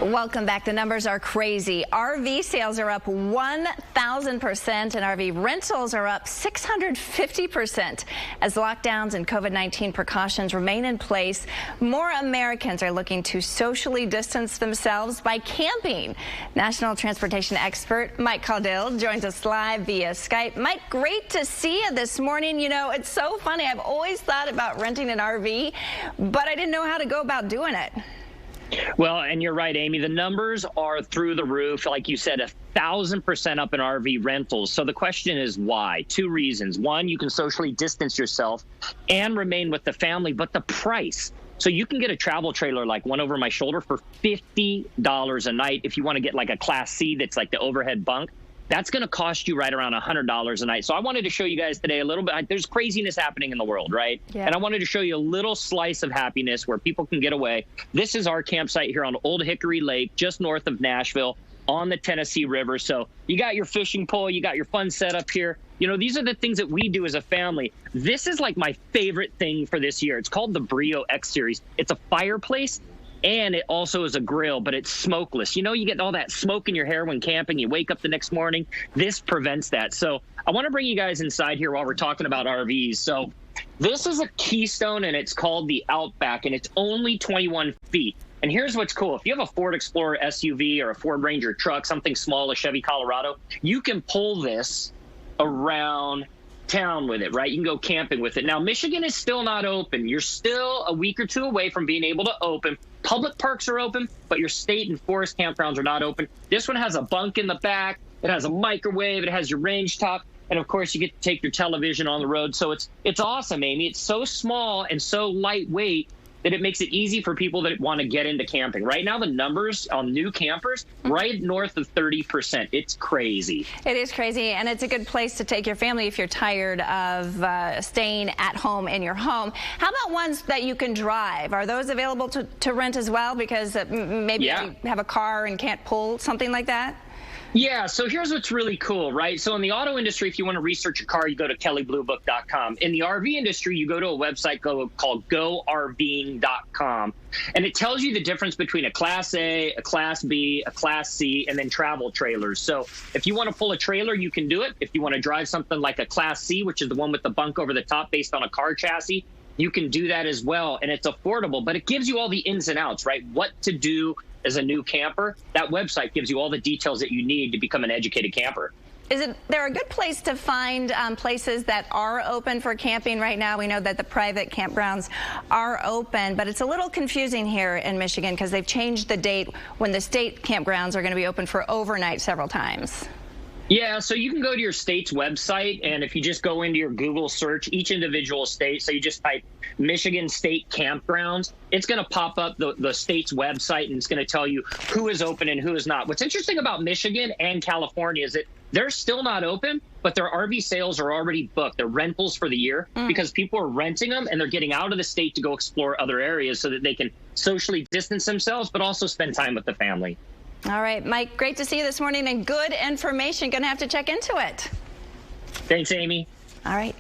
Welcome back. The numbers are crazy. RV sales are up 1,000% and RV rentals are up 650%. As lockdowns and COVID-19 precautions remain in place, more Americans are looking to socially distance themselves by camping. National transportation expert Mike Caudill joins us live via Skype. Mike, great to see you this morning. You know, it's so funny. I've always thought about renting an RV, but I didn't know how to go about doing it. Well, and you're right, Amy. The numbers are through the roof. Like you said, 1,000% up in RV rentals. So the question is why? Two reasons. One, you can socially distance yourself and remain with the family, but the price. So you can get a travel trailer like one over my shoulder for $50 a night. If you want to get like a Class C that's like the overhead bunk, that's going to cost you right around $100 a night. So I wanted to show you guys today a little bit. There's craziness happening in the world, right? Yeah. And I wanted to show you a little slice of happiness where people can get away. This is our campsite here on Old Hickory Lake, just north of Nashville on the Tennessee River. So you got your fishing pole, you got your fun setup here. You know, these are the things that we do as a family. This is like my favorite thing for this year. It's called the Brio X Series. It's a fireplace. And it also is a grill, but it's smokeless. You know, you get all that smoke in your hair when camping. You wake up the next morning. This prevents that. So I want to bring you guys inside here while we're talking about RVs. So this is a Keystone, and it's called the Outback, and it's only 21 feet. And here's what's cool. If you have a Ford Explorer SUV or a Ford Ranger truck, something small, a Chevy Colorado, you can pull this around town with it, right? You can go camping with it. Now, Michigan is still not open. You're still a week or two away from being able to open. Public parks are open, but your state and forest campgrounds are not open. This one has a bunk in the back. It has a microwave. It has your range top. And of course, you get to take your television on the road. So it's awesome, Amy. It's so small and so lightweight that it makes it easy for people that want to get into camping. Right now, the numbers on new campers, right north of 30%. It's crazy. It is crazy, and it's a good place to take your family if you're tired of staying at home in your home. How about ones that you can drive? Are those available to rent as well? Because maybe you have a car and can't pull something like that? Yeah, so here's what's really cool, right? So in the auto industry, if you want to research a car, you go to kellybluebook.com. In the RV industry, you go to a website called GoRVing.com, and it tells you the difference between a Class A, a Class B, a Class C, and then travel trailers. So if you want to pull a trailer, you can do it. If you want to drive something like a Class C, which is the one with the bunk over the top based on a car chassis, you can do that as well, and it's affordable, but it gives you all the ins and outs, right? What to do as a new camper. That website gives you all the details that you need to become an educated camper. Is there a good place to find places that are open for camping right now? We know that the private campgrounds are open, but it's a little confusing here in Michigan because they've changed the date when the state campgrounds are going to be open for overnight several times. Yeah, so you can go to your state's website, and if you just go into your Google search, each individual state, so you just type Michigan State Campgrounds, it's going to pop up the state's website, and it's going to tell you who is open and who is not. What's interesting about Michigan and California is that they're still not open, but their RV sales are already booked. They're rentals for the year because people are renting them, and they're getting out of the state to go explore other areas so that they can socially distance themselves, but also spend time with the family. All right, Mike, great to see you this morning and good information. Going to have to check into it. Thanks, Amy. All right.